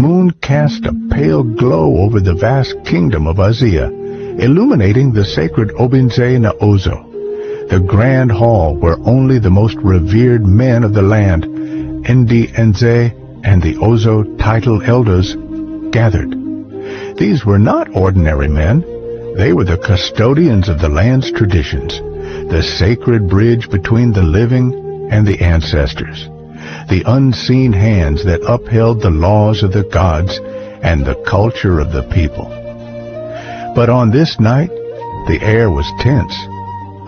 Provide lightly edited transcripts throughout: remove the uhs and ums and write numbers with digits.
moon cast a pale glow over the vast kingdom of Azia, illuminating the sacred Obinze na Ozo, the grand hall where only the most revered men of the land, Ndi Nze and the Ozo title elders, gathered. These were not ordinary men. They were the custodians of the land's traditions, the sacred bridge between the living and the ancestors, the unseen hands that upheld the laws of the gods and the culture of the people. But on this night, the air was tense.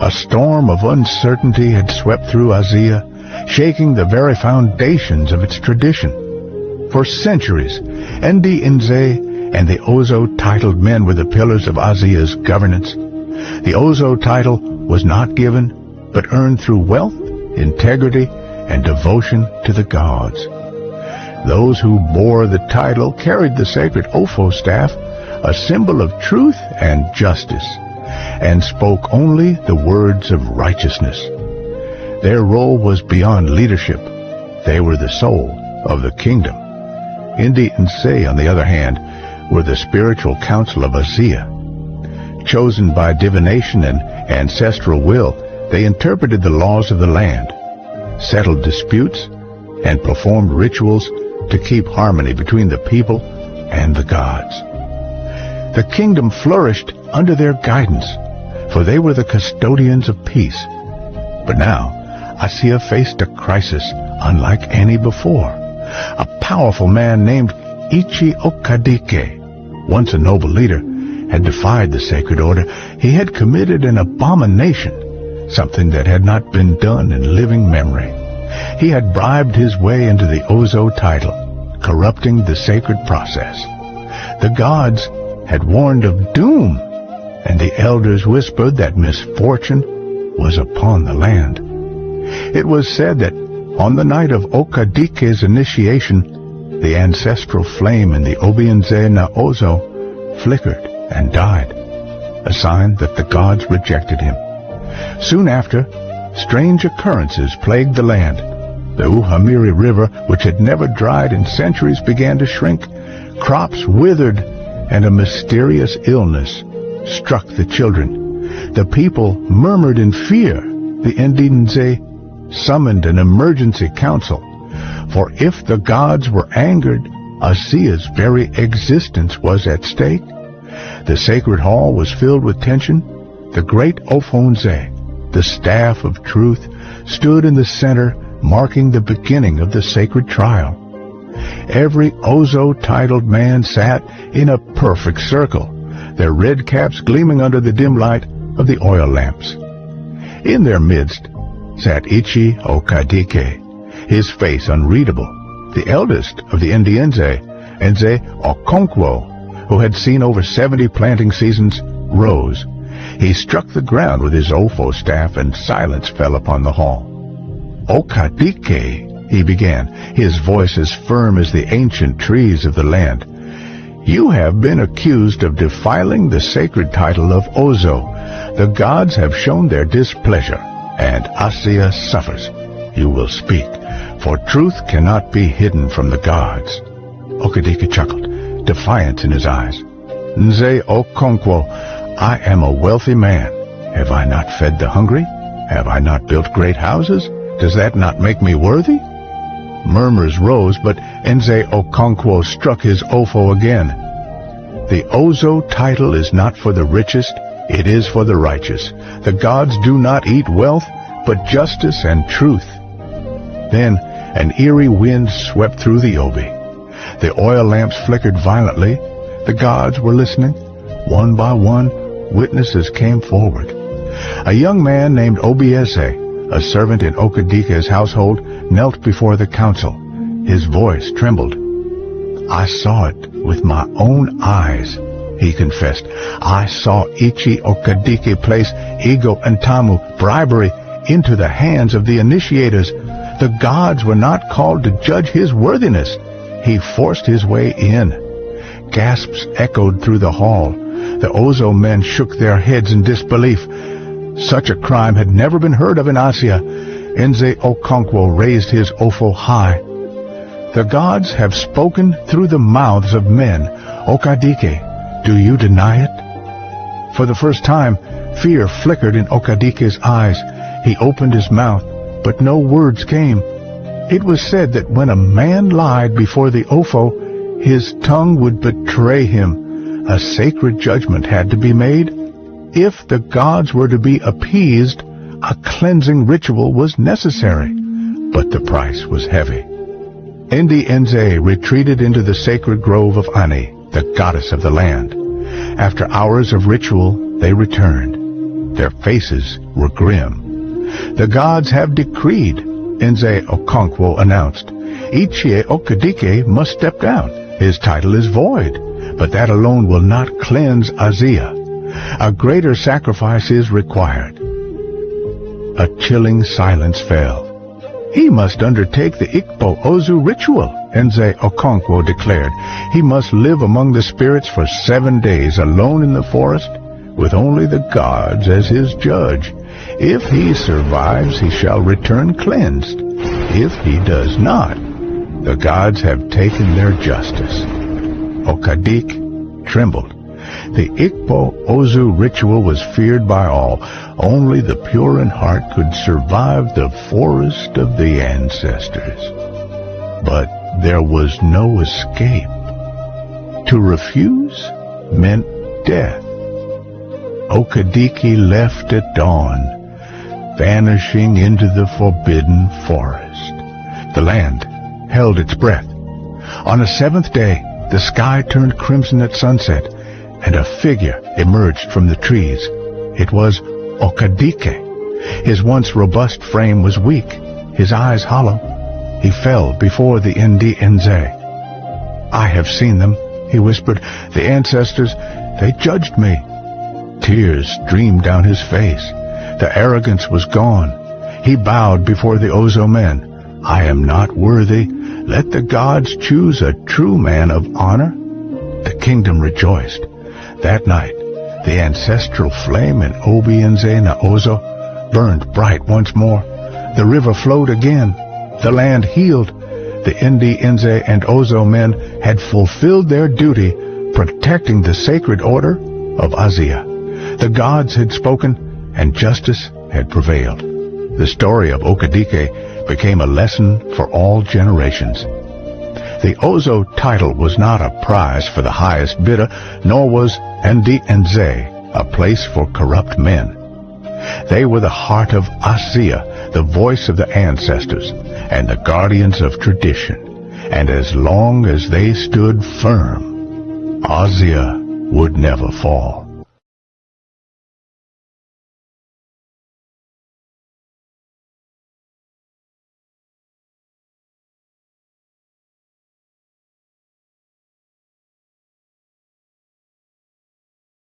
A storm of uncertainty had swept through Azia, shaking the very foundations of its tradition. For centuries, Ndi Nze and the Ozo-titled men were the pillars of Azia's governance. The Ozo title was not given, but earned through wealth, integrity, and devotion to the gods. Those who bore the title carried the sacred Ofo staff, a symbol of truth and justice, and spoke only the words of righteousness. Their role was beyond leadership. They were the soul of the kingdom. Ndi Nze, on the other hand, were the spiritual council of Azia. Chosen by divination and ancestral will, they interpreted the laws of the land, settled disputes, and performed rituals to keep harmony between the people and the gods. The kingdom flourished under their guidance, for they were the custodians of peace. But now, Azia faced a crisis unlike any before. A powerful man named Ichi Okadike, once a noble leader, had defied the sacred order. He had committed an abomination, something that had not been done in living memory. He had bribed his way into the Ozo title, corrupting the sacred process. The gods had warned of doom, and the elders whispered that misfortune was upon the land. It was said that on the night of Okadike's initiation, the ancestral flame in the Obinze na Ozo flickered and died, a sign that the gods rejected him. Soon after, strange occurrences plagued the land. The Uhamiri River, which had never dried in centuries, began to shrink. Crops withered, and a mysterious illness struck the children. The people murmured in fear. The Ndi Nze summoned an emergency council, for if the gods were angered, Azia's very existence was at stake. The sacred hall was filled with tension. The great Ofonze, the staff of truth, stood in the center, marking the beginning of the sacred trial. Every Ozo-titled man sat in a perfect circle, their red caps gleaming under the dim light of the oil lamps. In their midst sat Ichi Okadike, his face unreadable, the eldest of the Ndi Nze Okonkwo, who had seen over 70 planting seasons, rose. He struck the ground with his Ofo staff, and silence fell upon the hall. Okadike, he began, his voice as firm as the ancient trees of the land. You have been accused of defiling the sacred title of Ozo. The gods have shown their displeasure, and Azia suffers. You will speak, for truth cannot be hidden from the gods. Okadike chuckled, defiance in his eyes. Nze Okonkwo, I am a wealthy man. Have I not fed the hungry? Have I not built great houses? Does that not make me worthy? Murmurs rose, but Nze Okonkwo struck his Ofo again. The Ozo title is not for the richest, it is for the righteous. The gods do not eat wealth, but justice and truth. Then an eerie wind swept through the Obi. The oil lamps flickered violently. The gods were listening. One by one, witnesses came forward. A young man named Obiese, a servant in Okadike's household, knelt before the council. His voice trembled. I saw it with my own eyes, he confessed. I saw Ichi Okadike place Ego and Tamu, bribery, into the hands of the initiators. The gods were not called to judge his worthiness. He forced his way in. Gasps echoed through the hall. The Ozo men shook their heads in disbelief. Such a crime had never been heard of in Azia. Nze Okonkwo raised his Ofo high. The gods have spoken through the mouths of men. Okadike, do you deny it? For the first time, fear flickered in Okadike's eyes. He opened his mouth, but no words came. It was said that when a man lied before the Ofo, his tongue would betray him. A sacred judgment had to be made. If the gods were to be appeased, a cleansing ritual was necessary, but the price was heavy. Ndi Nze retreated into the sacred grove of Ani, the goddess of the land. After hours of ritual, they returned. Their faces were grim. The gods have decreed, Nze Okonkwo announced. Ichie Okadike must step down. His title is void, but that alone will not cleanse Azia. A greater sacrifice is required. A chilling silence fell. He must undertake the Igbo Ozor ritual, Nze Okonkwo declared. He must live among the spirits for 7 days alone in the forest, with only the gods as his judge. If he survives, he shall return cleansed. If he does not, the gods have taken their justice. Okadik trembled. The Igbo Ozor ritual was feared by all. Only the pure in heart could survive the forest of the ancestors. But there was no escape. To refuse meant death. Okadiki left at dawn, vanishing into the forbidden forest. The land held its breath. On the 7th day, the sky turned crimson at sunset, and a figure emerged from the trees. It was Okadike. His once robust frame was weak, his eyes hollow. He fell before the Ndi Nze. I have seen them, he whispered. The ancestors, they judged me. Tears streamed down his face. The arrogance was gone. He bowed before the Ozo men. I am not worthy. Let the gods choose a true man of honor. The kingdom rejoiced. That night, the ancestral flame in Obi Nze na Ozo burned bright once more. The river flowed again. The land healed. The Ndi Nze and Ozo men had fulfilled their duty, protecting the sacred order of Azia. The gods had spoken, and justice had prevailed. The story of Okadike became a lesson for all generations. The Ozo title was not a prize for the highest bidder, nor was Ndi Nze a place for corrupt men. They were the heart of Azia, the voice of the ancestors, and the guardians of tradition. And as long as they stood firm, Azia would never fall.